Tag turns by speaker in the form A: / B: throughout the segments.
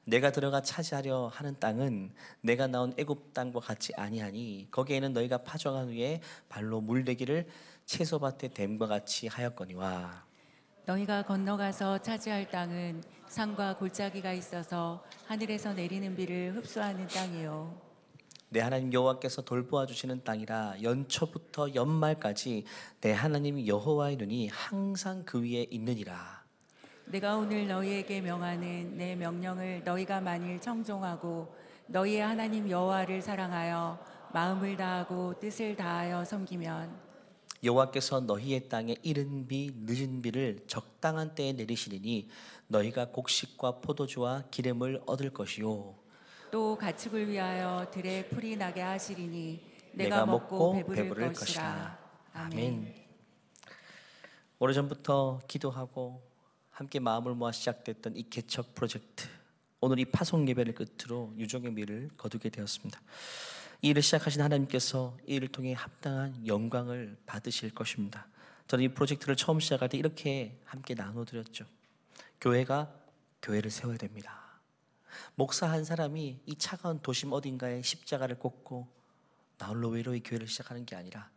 A: 내가 들어가 차지하려 하는 땅은 내가 나온 애굽 땅과 같이 아니하니 거기에는 너희가 파종한 후에 발로 물대기를 채소밭에 댐과 같이 하였거니와.
B: 너희가 건너가서 차지할 땅은 산과 골짜기가 있어서 하늘에서 내리는 비를 흡수하는 땅이요
A: 내 하나님 여호와께서 돌보아 주시는 땅이라 연초부터 연말까지 내 하나님 여호와의 눈이 항상 그 위에 있느니라.
B: 내가 오늘 너희에게 명하는 내 명령을 너희가 만일 청종하고 너희의 하나님 여호와를 사랑하여 마음을 다하고 뜻을 다하여 섬기면
A: 여호와께서 너희의 땅에 이른 비 늦은 비를 적당한 때에 내리시리니 너희가 곡식과 포도주와 기름을 얻을 것이요
B: 또 가축을 위하여 들에 풀이 나게 하시리니
A: 내가 먹고
B: 배부를
A: 배부를
B: 것이라.
A: 것이라. 아멘. 오래전부터 기도하고 함께 마음을 모아 시작됐던 이 개척 프로젝트, 오늘 이 파송 예배를 끝으로 유종의 미를 거두게 되었습니다. 이 일을 시작하신 하나님께서 이 일을 통해 합당한 영광을 받으실 것입니다. 저는 이 프로젝트를 처음 시작할 때 이렇게 함께 나눠드렸죠. 교회가 교회를 세워야 됩니다. 목사 한 사람이 이 차가운 도심 어딘가에 십자가를 꽂고 나 홀로 외로이 교회를 시작하는 게 아니라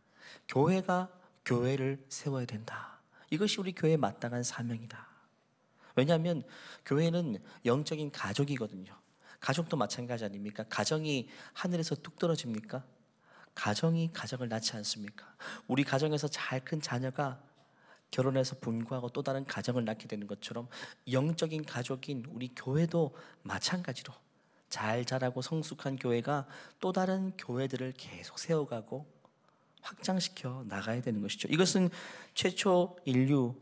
A: 교회가 교회를 세워야 된다. 이것이 우리 교회의 마땅한 사명이다. 왜냐하면 교회는 영적인 가족이거든요. 가족도 마찬가지 아닙니까? 가정이 하늘에서 뚝 떨어집니까? 가정이 가정을 낳지 않습니까? 우리 가정에서 잘 큰 자녀가 결혼해서 분구하고 또 다른 가정을 낳게 되는 것처럼 영적인 가족인 우리 교회도 마찬가지로 잘 자라고 성숙한 교회가 또 다른 교회들을 계속 세워가고 확장시켜 나가야 되는 것이죠. 이것은 최초 인류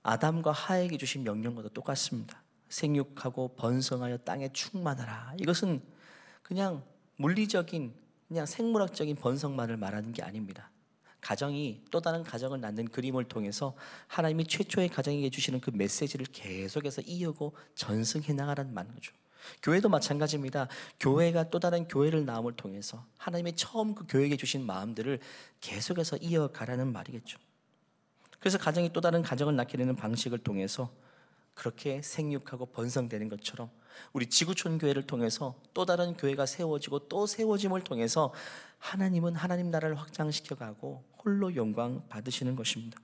A: 아담과 하에게 주신 명령과도 똑같습니다. 생육하고 번성하여 땅에 충만하라. 이것은 그냥 물리적인, 그냥 생물학적인 번성만을 말하는 게 아닙니다. 가정이 또 다른 가정을 낳는 그림을 통해서 하나님이 최초의 가정에게 주시는 그 메시지를 계속해서 이어고 전승해 나가라는 말이죠. 교회도 마찬가지입니다. 교회가 또 다른 교회를 낳음을 통해서 하나님의 처음 그 교회에게 주신 마음들을 계속해서 이어가라는 말이겠죠. 그래서 가정이 또 다른 가정을 낳게 되는 방식을 통해서 그렇게 생육하고 번성되는 것처럼 우리 지구촌 교회를 통해서 또 다른 교회가 세워지고 또 세워짐을 통해서 하나님은 하나님 나라를 확장시켜가고 홀로 영광 받으시는 것입니다.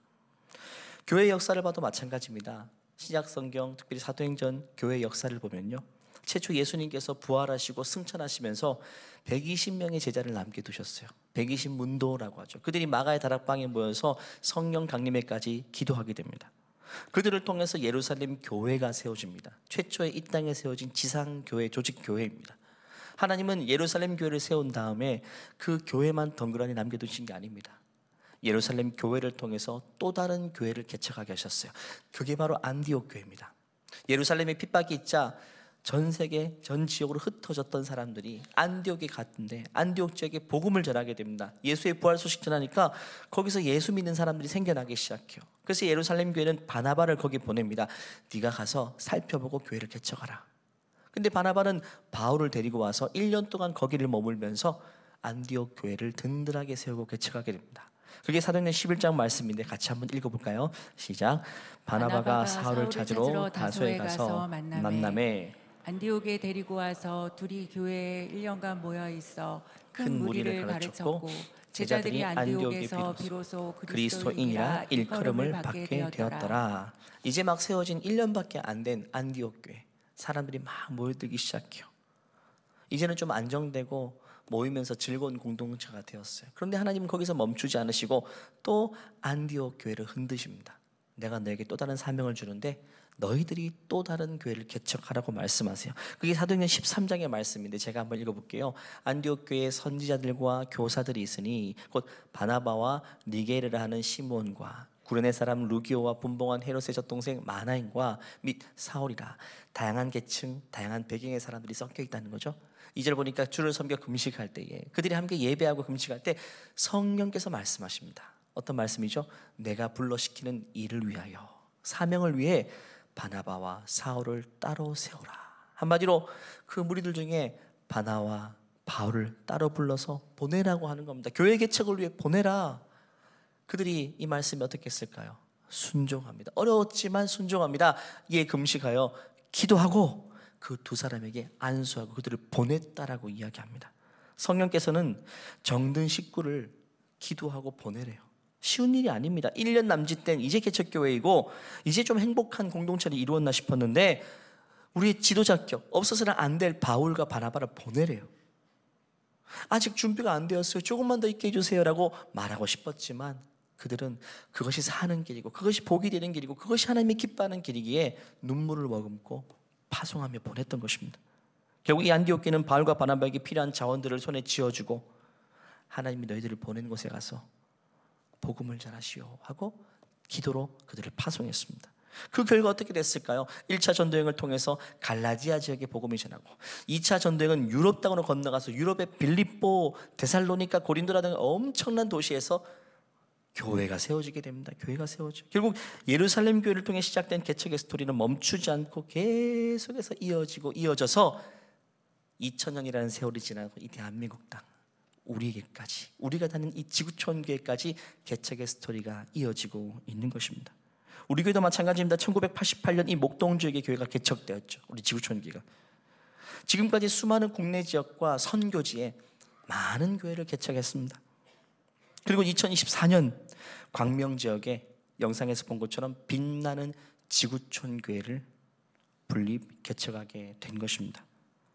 A: 교회의 역사를 봐도 마찬가지입니다. 신약 성경, 특별히 사도행전 교회의 역사를 보면요, 최초 예수님께서 부활하시고 승천하시면서 120명의 제자를 남겨두셨어요. 120문도라고 하죠. 그들이 마가의 다락방에 모여서 성령 강림회까지 기도하게 됩니다. 그들을 통해서 예루살렘 교회가 세워집니다. 최초의 이 땅에 세워진 지상교회, 조직교회입니다. 하나님은 예루살렘 교회를 세운 다음에 그 교회만 덩그러니 남겨두신 게 아닙니다. 예루살렘 교회를 통해서 또 다른 교회를 개척하게 하셨어요. 그게 바로 안디옥 교회입니다. 예루살렘에 핍박이 있자 전 세계 전 지역으로 흩어졌던 사람들이 안디옥에 갔는데 안디옥 지역에 복음을 전하게 됩니다. 예수의 부활 소식 전하니까 거기서 예수 믿는 사람들이 생겨나기 시작해요. 그래서 예루살렘 교회는 바나바를 거기 보냅니다. 네가 가서 살펴보고 교회를 개척하라. 근데 바나바는 바울을 데리고 와서 1년 동안 거기를 머물면서 안디옥 교회를 든든하게 세우고 개척하게 됩니다. 그게 사도행전 11장 말씀인데 같이 한번 읽어볼까요? 시작. 바나바가 사울을 찾으러 다소에 가서 만남에
B: 안디옥에 데리고 와서 둘이 교회에 1년간 모여 있어 큰 무리를 가르쳤고 제자들이 안디옥에서 비로소
A: 그리스도인이라 일컬음을 받게 되었더라. 이제 막 세워진 1년밖에 안 된 안디옥 교회, 사람들이 막 모여들기 시작해요. 이제는 좀 안정되고 모이면서 즐거운 공동체가 되었어요. 그런데 하나님은 거기서 멈추지 않으시고 또 안디옥 교회를 흔드십니다. 내가 너에게 또 다른 사명을 주는데 너희들이 또 다른 교회를 개척하라고 말씀하세요. 그게 사도행전 13장의 말씀인데 제가 한번 읽어볼게요. 안디옥 교회에 선지자들과 교사들이 있으니 곧 바나바와 니게르라 하는 시몬과 구레네 사람 루기오와 분봉한 헤롯의 젖동생 마나인과 및 사울이라. 다양한 계층, 다양한 배경의 사람들이 섞여 있다는 거죠. 2절 보니까 주를 섬겨 금식할 때에 그들이 함께 예배하고 금식할 때 성령께서 말씀하십니다. 어떤 말씀이죠? 내가 불러시키는 일을 위하여, 사명을 위해 바나바와 사울을 따로 세우라. 한마디로 그 무리들 중에 바나와 바울을 따로 불러서 보내라고 하는 겁니다. 교회 개척을 위해 보내라. 그들이 이 말씀이 어떻게 했을까요? 순종합니다. 어려웠지만 순종합니다. 예, 금식하여 기도하고 그 두 사람에게 안수하고 그들을 보냈다라고 이야기합니다. 성령께서는 정든 식구를 기도하고 보내래요. 쉬운 일이 아닙니다. 1년 남짓된 이제 개척교회이고 이제 좀 행복한 공동체를 이루었나 싶었는데 우리의 지도자격 없어서는 안 될 바울과 바나바를 보내래요. 아직 준비가 안 되었어요. 조금만 더 있게 해주세요라고 말하고 싶었지만 그들은 그것이 사는 길이고 그것이 복이 되는 길이고 그것이 하나님이 기뻐하는 길이기에 눈물을 머금고 파송하며 보냈던 것입니다. 결국 이 안디옥 교회는 바울과 바나바에게 필요한 자원들을 손에 쥐어주고 하나님이 너희들을 보낸 곳에 가서 복음을 전하시오 하고 기도로 그들을 파송했습니다. 그 결과 어떻게 됐을까요? 1차 전도여행을 통해서 갈라디아 지역에 복음을 전하고 2차 전도여행은 유럽 땅으로 건너가서 유럽의 빌립보, 데살로니가, 고린도라 등 엄청난 도시에서 교회가 세워지게 됩니다. 교회가 세워져. 결국 예루살렘 교회를 통해 시작된 개척의 스토리는 멈추지 않고 계속해서 이어져서 2000년이라는 세월이 지나고 이 대한민국 땅 우리에게까지 우리가 다니는 이 지구촌 교회까지 개척의 스토리가 이어지고 있는 것입니다. 우리 교회도 마찬가지입니다. 1988년 이 목동 지역의 교회가 개척되었죠. 우리 지구촌 교회가. 지금까지 수많은 국내 지역과 선교지에 많은 교회를 개척했습니다. 그리고 2024년 광명 지역에 영상에서 본 것처럼 빛나는 지구촌 교회를 분립 개척하게 된 것입니다.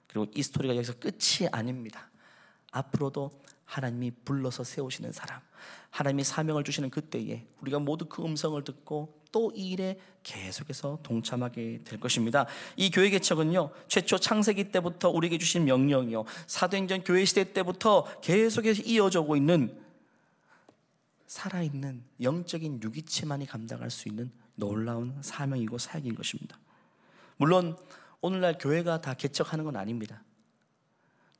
A: 그리고 이 스토리가 여기서 끝이 아닙니다. 앞으로도 하나님이 불러서 세우시는 사람, 하나님이 사명을 주시는 그때에 우리가 모두 그 음성을 듣고 또 이 일에 계속해서 동참하게 될 것입니다. 이 교회 개척은요, 최초 창세기 때부터 우리에게 주신 명령이요, 사도행전 교회 시대 때부터 계속해서 이어져 오고 있는 살아있는 영적인 유기체만이 감당할 수 있는 놀라운 사명이고 사역인 것입니다. 물론 오늘날 교회가 다 개척하는 건 아닙니다.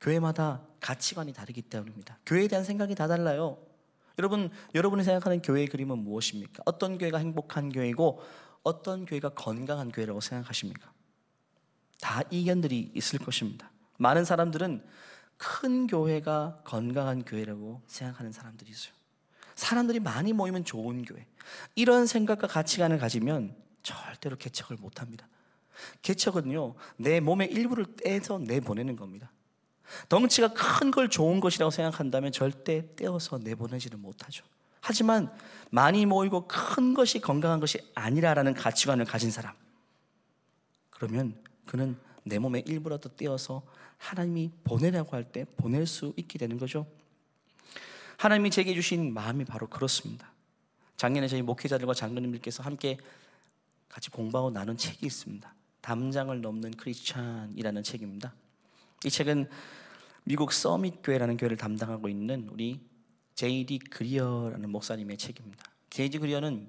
A: 교회마다 가치관이 다르기 때문입니다. 교회에 대한 생각이 다 달라요. 여러분이 생각하는 교회의 그림은 무엇입니까? 어떤 교회가 행복한 교회이고 어떤 교회가 건강한 교회라고 생각하십니까? 다 이견들이 있을 것입니다. 많은 사람들은 큰 교회가 건강한 교회라고 생각하는 사람들이 있어요. 사람들이 많이 모이면 좋은 교회, 이런 생각과 가치관을 가지면 절대로 개척을 못합니다. 개척은요, 내 몸의 일부를 떼서 내보내는 겁니다. 덩치가 큰 걸 좋은 것이라고 생각한다면 절대 떼어서 내보내지는 못하죠. 하지만 많이 모이고 큰 것이 건강한 것이 아니라라는 가치관을 가진 사람, 그러면 그는 내 몸의 일부라도 떼어서 하나님이 보내라고 할 때 보낼 수 있게 되는 거죠. 하나님이 제게 주신 마음이 바로 그렇습니다. 작년에 저희 목회자들과 장로님들께서 함께 같이 공부하고 나눈 책이 있습니다. 담장을 넘는 크리스찬이라는 책입니다. 이 책은 미국 서밋 교회라는 교회를 담당하고 있는 우리 J.D. 그리어라는 목사님의 책입니다. J.D. 그리어는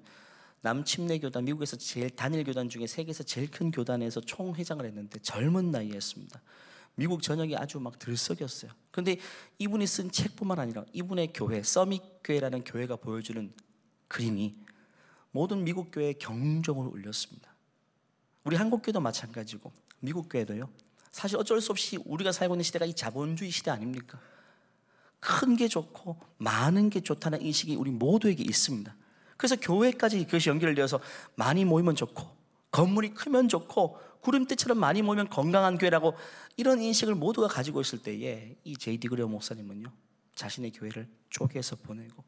A: 남침내 교단, 미국에서 제일 단일 교단 중에 세계에서 제일 큰 교단에서 총회장을 했는데 젊은 나이에 했습니다. 미국 전역이 아주 막 들썩였어요. 그런데 이분이 쓴 책뿐만 아니라 이분의 교회, 서밋 교회라는 교회가 보여주는 그림이 모든 미국 교회에 경종을 울렸습니다. 우리 한국 교회도 마찬가지고 미국 교회도요. 사실 어쩔 수 없이 우리가 살고 있는 시대가 이 자본주의 시대 아닙니까? 큰 게 좋고 많은 게 좋다는 인식이 우리 모두에게 있습니다. 그래서 교회까지 그것이 연결되어서 많이 모이면 좋고 건물이 크면 좋고 구름대처럼 많이 모이면 건강한 교회라고 이런 인식을 모두가 가지고 있을 때에 이 J.D. 그리어 목사님은요, 자신의 교회를 쪼개서 보내고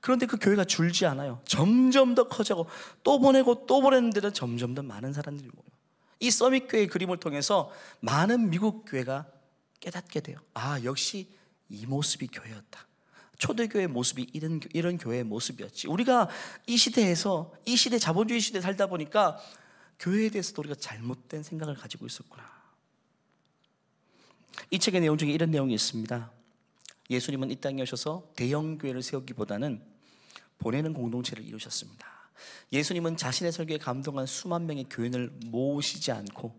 A: 그런데 그 교회가 줄지 않아요. 점점 더 커져고 또 보내고 또 보냈는데도 점점 더 많은 사람들이 모여요. 이 서밋 교회의 그림을 통해서 많은 미국 교회가 깨닫게 돼요. 아, 역시 이 모습이 교회였다. 초대교회의 모습이 이런 교회의 모습이었지. 우리가 이 시대에서, 이 시대 자본주의 시대에 살다 보니까 교회에 대해서도 우리가 잘못된 생각을 가지고 있었구나. 이 책의 내용 중에 이런 내용이 있습니다. 예수님은 이 땅에 오셔서 대형 교회를 세우기보다는 보내는 공동체를 이루셨습니다. 예수님은 자신의 설교에 감동한 수만 명의 교인을 모으시지 않고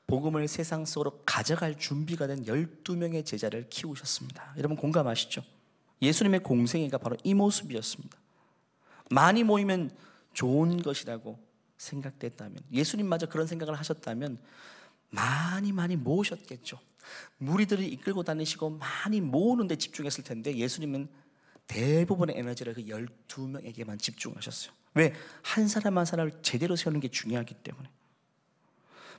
A: 복음을 세상 속으로 가져갈 준비가 된 12명의 제자를 키우셨습니다. 여러분 공감하시죠? 예수님의 공생애가 바로 이 모습이었습니다. 많이 모이면 좋은 것이라고 생각됐다면, 예수님마저 그런 생각을 하셨다면 많이 모으셨겠죠. 무리들을 이끌고 다니시고 많이 모으는 데 집중했을 텐데 예수님은 대부분의 에너지를 그 12명에게만 집중하셨어요. 왜? 한 사람 한 사람을 제대로 세우는 게 중요하기 때문에.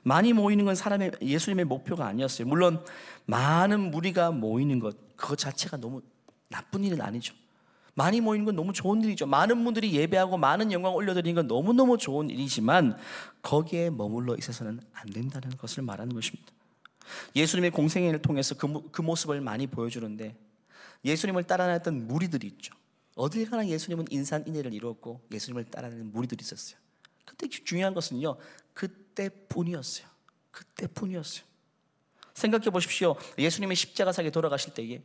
A: 많이 모이는 건 예수님의 목표가 아니었어요. 물론 많은 무리가 모이는 것, 그것 자체가 너무 나쁜 일은 아니죠. 많이 모이는 건 너무 좋은 일이죠. 많은 분들이 예배하고 많은 영광 올려드리는 건 너무너무 좋은 일이지만 거기에 머물러 있어서는 안 된다는 것을 말하는 것입니다. 예수님의 공생애를 통해서 그 모습을 많이 보여주는데, 예수님을 따라다녔던 무리들이 있죠. 어딜 가나 예수님은 인산인해를 이루었고 예수님을 따라다니는 무리들이 있었어요. 그때 중요한 것은요, 그때뿐이었어요. 그때뿐이었어요. 생각해 보십시오. 예수님이 십자가상에 돌아가실 때에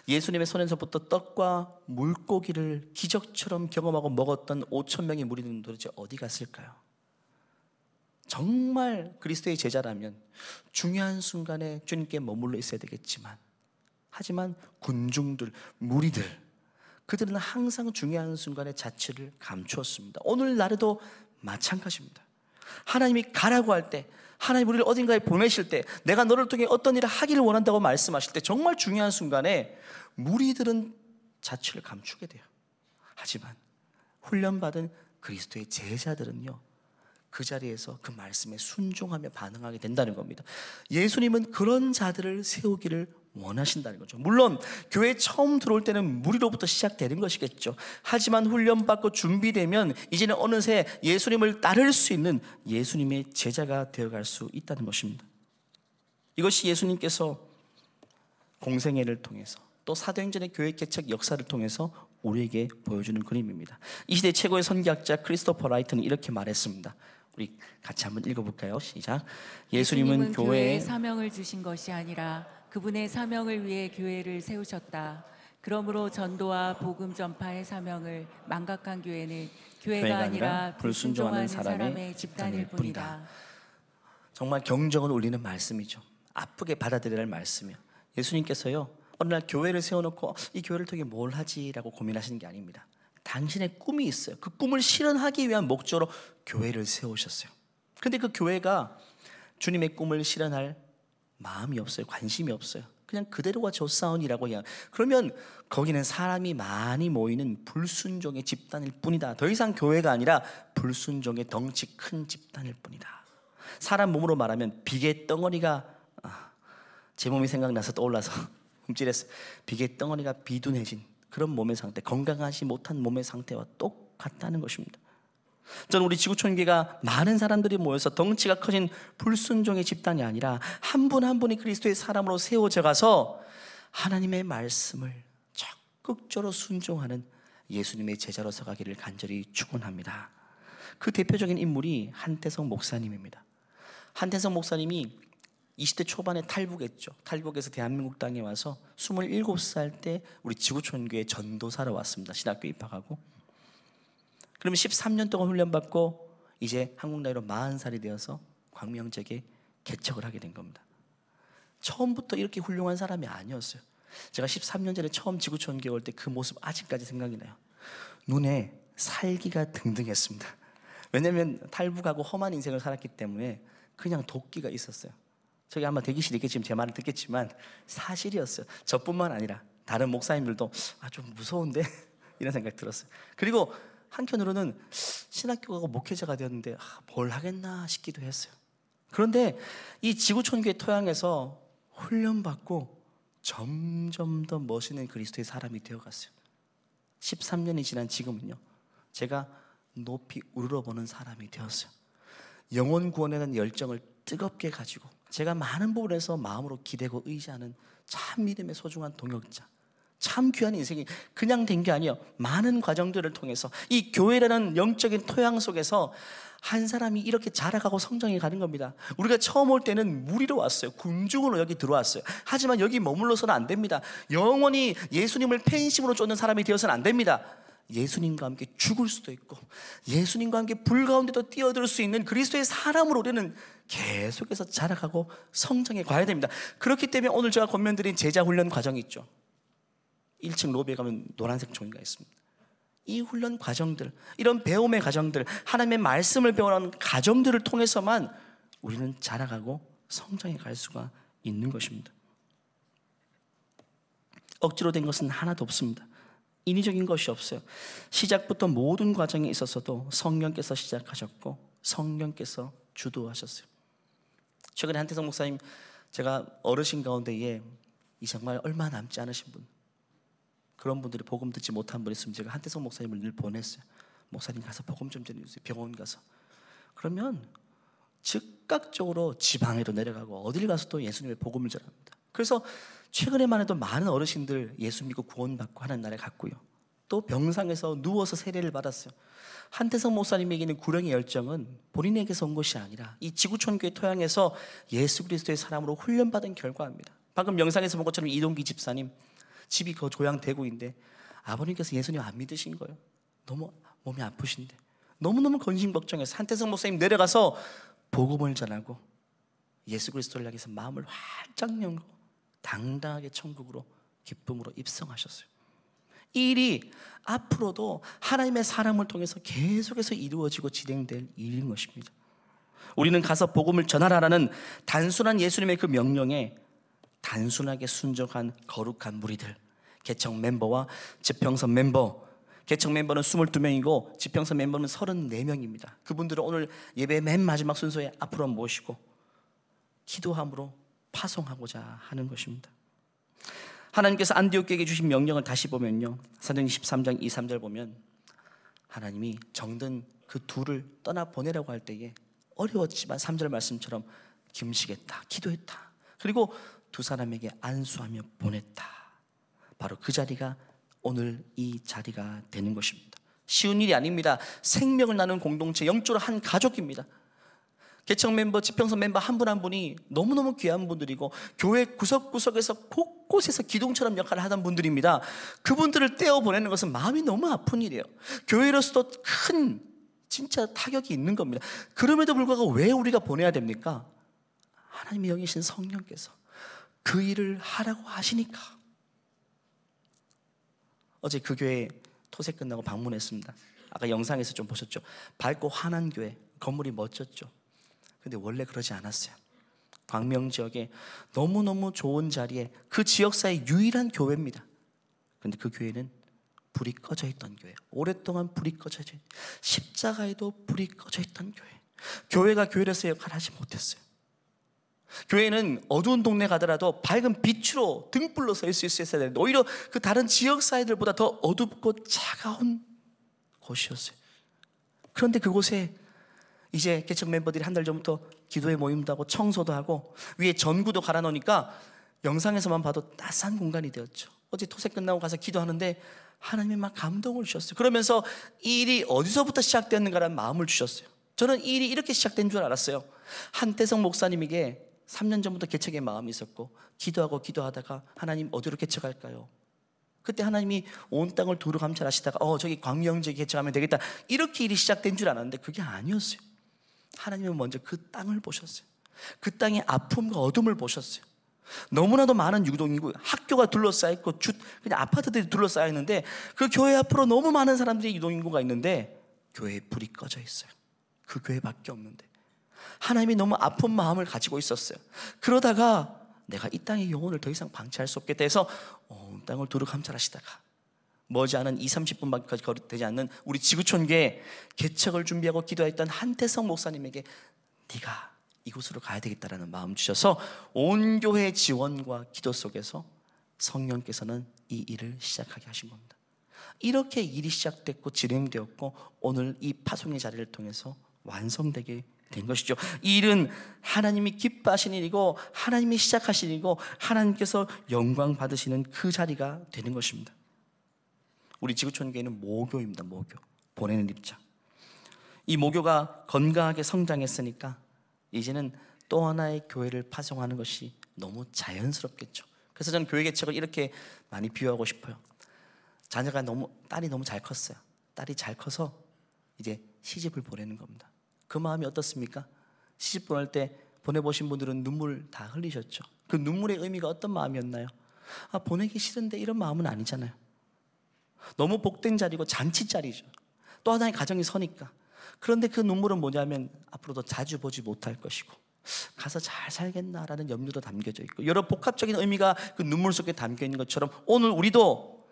A: 예수님의 손에서부터 떡과 물고기를 기적처럼 경험하고 먹었던 5천 명의 무리들은 도대체 어디 갔을까요? 정말 그리스도의 제자라면 중요한 순간에 주님께 머물러 있어야 되겠지만, 하지만 군중들, 무리들, 그들은 항상 중요한 순간에 자취를 감추었습니다. 오늘날에도 마찬가지입니다. 하나님이 가라고 할 때, 하나님 우리를 어딘가에 보내실 때, 내가 너를 통해 어떤 일을 하기를 원한다고 말씀하실 때, 정말 중요한 순간에 무리들은 자취를 감추게 돼요. 하지만 훈련받은 그리스도의 제자들은요, 그 자리에서 그 말씀에 순종하며 반응하게 된다는 겁니다. 예수님은 그런 자들을 세우기를 원하신다는 거죠. 물론 교회에 처음 들어올 때는 무리로부터 시작되는 것이겠죠. 하지만 훈련받고 준비되면 이제는 어느새 예수님을 따를 수 있는 예수님의 제자가 되어갈 수 있다는 것입니다. 이것이 예수님께서 공생애를 통해서 또 사도행전의 교회 개척 역사를 통해서 우리에게 보여주는 그림입니다. 이 시대 최고의 선교학자 크리스토퍼 라이트는 이렇게 말했습니다. 우리 같이 한번 읽어볼까요? 시작. 예수님은 교회에
B: 사명을 주신 것이 아니라 그분의 사명을 위해 교회를 세우셨다. 그러므로 전도와 복음 전파의 사명을 망각한 교회는 교회가 아니라 불순종하는 사람의 집단일 뿐이다.
A: 정말 경적을 울리는 말씀이죠. 아프게 받아들여야 할 말씀이요. 예수님께서요, 어느 날 교회를 세워놓고 이 교회를 통해 뭘 하지라고 고민하시는 게 아닙니다. 당신의 꿈이 있어요. 그 꿈을 실현하기 위한 목적으로 교회를 세우셨어요. 그런데 그 교회가 주님의 꿈을 실현할 마음이 없어요. 관심이 없어요. 그냥 그대로가 좋사오니라고 해야. 그러면 거기는 사람이 많이 모이는 불순종의 집단일 뿐이다. 더 이상 교회가 아니라 불순종의 덩치 큰 집단일 뿐이다. 사람 몸으로 말하면 비계 덩어리가, 제 몸이 생각나서 떠올라서 움찔했어요. 비계 덩어리가 비둔해진 그런 몸의 상태, 건강하지 못한 몸의 상태와 똑같다는 것입니다. 저는 우리 지구촌교회가 많은 사람들이 모여서 덩치가 커진 불순종의 집단이 아니라 한 분 한 분이 그리스도의 사람으로 세워져 가서 하나님의 말씀을 적극적으로 순종하는 예수님의 제자로서 가기를 간절히 축원합니다. 그 대표적인 인물이 한태성 목사님입니다. 한태성 목사님이 20대 초반에 탈북했죠. 탈북해서 대한민국 땅에 와서 27살 때 우리 지구촌교회 전도사로 왔습니다. 신학교 입학하고. 그러면 13년 동안 훈련받고 이제 한국 나이로 40살이 되어서 광명제게 개척을 하게 된 겁니다. 처음부터 이렇게 훌륭한 사람이 아니었어요. 제가 13년 전에 처음 지구촌교회 올 때 그 모습 아직까지 생각이 나요. 눈에 살기가 등등했습니다. 왜냐하면 탈북하고 험한 인생을 살았기 때문에 그냥 도끼가 있었어요. 저기 아마 대기실에 있겠지만 제 말을 듣겠지만 사실이었어요. 저뿐만 아니라 다른 목사님들도 좀 무서운데 이런 생각이 들었어요. 그리고 한편으로는 신학교 가고 목회자가 되었는데 뭘 하겠나 싶기도 했어요. 그런데 이 지구촌교회 토양에서 훈련받고 점점 더 멋있는 그리스도의 사람이 되어갔어요. 13년이 지난 지금은요, 제가 높이 우러러보는 사람이 되었어요. 영혼 구원에 대한 열정을 뜨겁게 가지고 제가 많은 부분에서 마음으로 기대고 의지하는 참 믿음의 소중한 동역자, 참 귀한 인생이 그냥 된 게 아니에요. 많은 과정들을 통해서 이 교회라는 영적인 토양 속에서 한 사람이 이렇게 자라가고 성장해 가는 겁니다. 우리가 처음 올 때는 무리로 왔어요. 군중으로 여기 들어왔어요. 하지만 여기 머물러서는 안 됩니다. 영원히 예수님을 팬심으로 쫓는 사람이 되어서는 안 됩니다. 예수님과 함께 죽을 수도 있고 예수님과 함께 불 가운데도 뛰어들 수 있는 그리스도의 사람으로 우리는 계속해서 자라가고 성장해 가야 됩니다. 그렇기 때문에 오늘 제가 권면드린 제자 훈련 과정이 있죠. 1층 로비에 가면 노란색 종이가 있습니다. 이 훈련 과정들, 이런 배움의 과정들, 하나님의 말씀을 배우는 과정들을 통해서만 우리는 자라가고 성장해 갈 수가 있는 것입니다. 억지로 된 것은 하나도 없습니다. 인위적인 것이 없어요. 시작부터 모든 과정에 있어서도 성령께서 시작하셨고 성령께서 주도하셨어요. 최근에 한태성 목사님, 제가 어르신 가운데에 이 정말 얼마 남지 않으신 분, 그런 분들이 복음 듣지 못한 분 있으면 제가 한태성 목사님을 늘 보냈어요. 목사님 가서 복음 좀 전해주세요. 병원 가서. 그러면 즉각적으로 지방에도 내려가고 어딜 가서도 예수님의 복음을 전합니다. 그래서 최근에만 해도 많은 어르신들 예수 믿고 구원받고 하는 날에 갔고요. 또 병상에서 누워서 세례를 받았어요. 한태성 목사님에게는 구령의 열정은 본인에게서 온 것이 아니라 이 지구촌교회 토양에서 예수 그리스도의 사람으로 훈련받은 결과입니다. 방금 영상에서 본 것처럼 이동기 집사님, 집이 그 조양 대구인데 아버님께서 예수님 안 믿으신 거예요. 너무 몸이 아프신데 너무너무 근심 걱정해서 한태성 목사님 내려가서 복음을 전하고 예수 그리스도를 향해서 마음을 활짝 열고 당당하게 천국으로 기쁨으로 입성하셨어요. 이 일이 앞으로도 하나님의 사람을 통해서 계속해서 이루어지고 진행될 일인 것입니다. 우리는 가서 복음을 전하라라는 단순한 예수님의 그 명령에 단순하게 순종한 거룩한 무리들, 개척 멤버와 지평선 멤버, 개척 멤버는 22명이고 지평선 멤버는 34명입니다. 그분들은 오늘 예배의 맨 마지막 순서에 앞으로 모시고 기도함으로 파송하고자 하는 것입니다. 하나님께서 안디옥에게 주신 명령을 다시 보면요, 사도행전 13장 2, 3절 보면 하나님이 정든 그 둘을 떠나보내라고 할 때에 어려웠지만 3절 말씀처럼 금식했다, 기도했다. 그리고 두 사람에게 안수하며 보냈다. 바로 그 자리가 오늘 이 자리가 되는 것입니다. 쉬운 일이 아닙니다. 생명을 나누는 공동체, 영적으로 한 가족입니다. 개척 멤버, 지평선 멤버 한 분 한 분이 너무너무 귀한 분들이고 교회 구석구석에서 곳곳에서 기둥처럼 역할을 하던 분들입니다. 그분들을 떼어보내는 것은 마음이 너무 아픈 일이에요. 교회로서도 큰 진짜 타격이 있는 겁니다. 그럼에도 불구하고 왜 우리가 보내야 됩니까? 하나님이 영이신 성령께서 그 일을 하라고 하시니까. 어제 그 교회 토세 끝나고 방문했습니다. 아까 영상에서 좀 보셨죠? 밝고 환한 교회, 건물이 멋졌죠. 근데 원래 그러지 않았어요. 광명 지역에 너무너무 좋은 자리에 그 지역사의 유일한 교회입니다. 근데 그 교회는 불이 꺼져 있던 교회, 오랫동안 불이 꺼져 있던, 십자가에도 불이 꺼져 있던 교회. 교회가 교회로서 역할을 하지 못했어요. 교회는 어두운 동네 가더라도 밝은 빛으로 등불로 서 있을 수 있어야 되는데 오히려 그 다른 지역사회들보다 더 어둡고 차가운 곳이었어요. 그런데 그곳에 이제 개척 멤버들이 한 달 전부터 기도회 모임도 하고 청소도 하고 위에 전구도 갈아 놓으니까 영상에서만 봐도 따스한 공간이 되었죠. 어제 토세 끝나고 가서 기도하는데 하나님이 막 감동을 주셨어요. 그러면서 이 일이 어디서부터 시작되었는가라는 마음을 주셨어요. 저는 이 일이 이렇게 시작된 줄 알았어요. 한태성 목사님에게 3년 전부터 개척의 마음이 있었고 기도하다가 하나님 어디로 개척할까요? 그때 하나님이 온 땅을 두루 감찰하시다가 저기 광명지에 개척하면 되겠다, 이렇게 일이 시작된 줄 알았는데 그게 아니었어요. 하나님은 먼저 그 땅을 보셨어요. 그 땅의 아픔과 어둠을 보셨어요. 너무나도 많은 유동인구, 학교가 둘러싸여있고 그냥 아파트들이 둘러싸여 있는데 그 교회 앞으로 너무 많은 사람들이 유동인구가 있는데 교회에 불이 꺼져 있어요. 그 교회밖에 없는데 하나님이 너무 아픈 마음을 가지고 있었어요. 그러다가 내가 이 땅의 영혼을 더 이상 방치할 수 없겠다 해서 온 땅을 두루 감찰하시다가 머지않은 20-30분밖에 되지 않는 우리 지구촌교회 개척을 준비하고 기도했던 한태성 목사님에게 네가 이곳으로 가야 되겠다라는 마음 주셔서 온 교회의 지원과 기도 속에서 성령께서는 이 일을 시작하게 하신 겁니다. 이렇게 일이 시작됐고 진행되었고 오늘 이 파송의 자리를 통해서 완성되게 된 것이죠. 이 일은 하나님이 기뻐하신 일이고 하나님이 시작하신 일이고 하나님께서 영광 받으시는 그 자리가 되는 것입니다. 우리 지구촌교회는 모교입니다. 모교, 보내는 입장. 이 모교가 건강하게 성장했으니까 이제는 또 하나의 교회를 파송하는 것이 너무 자연스럽겠죠. 그래서 저는 교회 개척을 이렇게 많이 비유하고 싶어요. 딸이 너무 잘 컸어요. 딸이 잘 커서 이제 시집을 보내는 겁니다. 그 마음이 어떻습니까? 시집 보낼 때 보내보신 분들은 눈물 다 흘리셨죠. 그 눈물의 의미가 어떤 마음이었나요? 보내기 싫은데 이런 마음은 아니잖아요. 너무 복된 자리고 잔치 자리죠. 또 하나의 가정이 서니까. 그런데 그 눈물은 뭐냐면 앞으로도 자주 보지 못할 것이고 가서 잘 살겠나라는 염려도 담겨져 있고 여러 복합적인 의미가 그 눈물 속에 담겨 있는 것처럼 오늘 우리도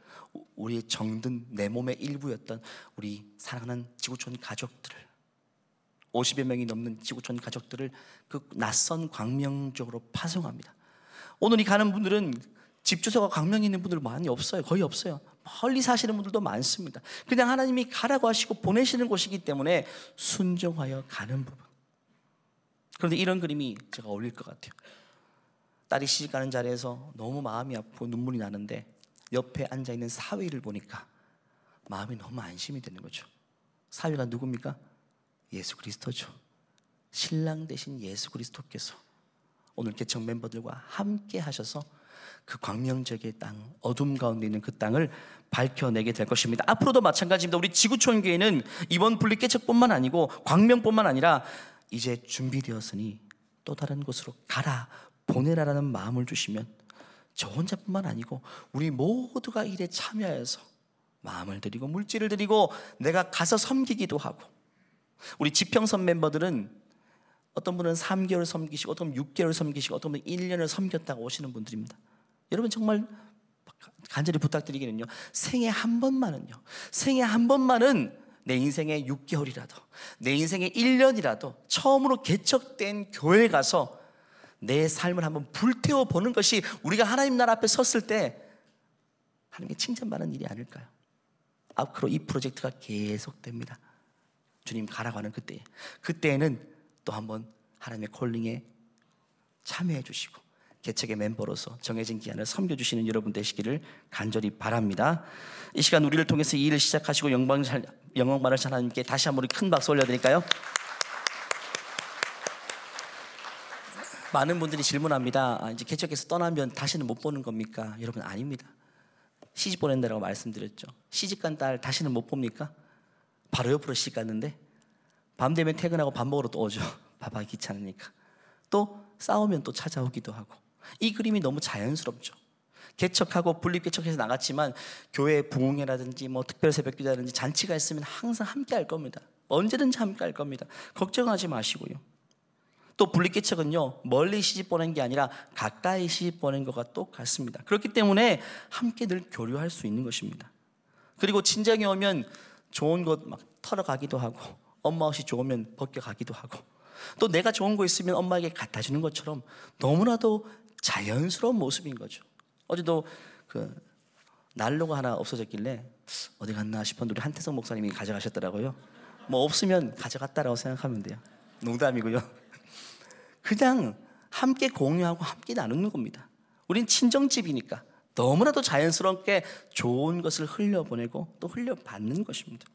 A: 우리의 정든 내 몸의 일부였던 우리 사랑하는 지구촌 가족들을 50여 명이 넘는 지구촌 가족들을 그 낯선 광명 쪽으로 파송합니다. 오늘 이 가는 분들은 집 주소가 광명에 있는 분들 많이 없어요. 거의 없어요. 멀리 사시는 분들도 많습니다. 그냥 하나님이 가라고 하시고 보내시는 곳이기 때문에 순종하여 가는 부분. 그런데 이런 그림이 제가 어울릴 것 같아요. 딸이 시집가는 자리에서 너무 마음이 아프고 눈물이 나는데 옆에 앉아있는 사위를 보니까 마음이 너무 안심이 되는 거죠. 사위가 누굽니까? 예수 그리스도죠. 신랑 되신 예수 그리스도께서 오늘 개척 멤버들과 함께 하셔서 그 광명지역의 땅, 어둠 가운데 있는 그 땅을 밝혀내게 될 것입니다. 앞으로도 마찬가지입니다. 우리 지구촌 교회는 이번 분리개척뿐만 아니고 광명뿐만 아니라 이제 준비되었으니 또 다른 곳으로 가라, 보내라라는 마음을 주시면 저 혼자뿐만 아니고 우리 모두가 일에 참여해서 마음을 드리고 물질을 드리고 내가 가서 섬기기도 하고, 우리 지평선 멤버들은 어떤 분은 3개월 섬기시고 어떤 분은 6개월 섬기시고 어떤 분은 1년을 섬겼다고 오시는 분들입니다. 여러분 정말 간절히 부탁드리기는요, 생애 한 번만은 내 인생의 6개월이라도 내 인생의 1년이라도 처음으로 개척된 교회에 가서 내 삶을 한번 불태워 보는 것이 우리가 하나님 나라 앞에 섰을 때 하나님께 칭찬받는 일이 아닐까요? 앞으로 이 프로젝트가 계속됩니다. 주님 가라고 하는 그때에는 또 한번 하나님의 콜링에 참여해 주시고 개척의 멤버로서 정해진 기한을 섬겨주시는 여러분 되시기를 간절히 바랍니다. 이 시간 우리를 통해서 이 일을 시작하시고 영광 받으신 하나님께 다시 한번 우리 큰 박수 올려드릴까요? 많은 분들이 질문합니다. 이제 개척해서 떠나면 다시는 못 보는 겁니까? 여러분 아닙니다. 시집 보낸다라고 말씀드렸죠. 시집 간 딸 다시는 못 봅니까? 바로 옆으로 시집 갔는데 밤 되면 퇴근하고 밥 먹으러 또 오죠. 밥하기 귀찮으니까. 또 싸우면 또 찾아오기도 하고. 이 그림이 너무 자연스럽죠. 개척하고 분립개척해서 나갔지만 교회 부흥회라든지 뭐 특별 새벽기도라든지 잔치가 있으면 항상 함께 할 겁니다. 언제든지 함께 할 겁니다. 걱정하지 마시고요. 또 분립개척은요, 멀리 시집 보낸 게 아니라 가까이 시집 보낸 것과 똑같습니다. 그렇기 때문에 함께 늘 교류할 수 있는 것입니다. 그리고 친정에 오면 좋은 것 막 털어가기도 하고, 엄마 옷이 좋으면 벗겨가기도 하고, 또 내가 좋은 거 있으면 엄마에게 갖다 주는 것처럼 너무나도 자연스러운 모습인 거죠. 어제도 그 난로가 하나 없어졌길래 어디 갔나 싶었는데 우리 한태성 목사님이 가져가셨더라고요. 뭐 없으면 가져갔다라고 생각하면 돼요. 농담이고요. 그냥 함께 공유하고 함께 나누는 겁니다. 우린 친정집이니까 너무나도 자연스럽게 좋은 것을 흘려보내고 또 흘려받는 것입니다.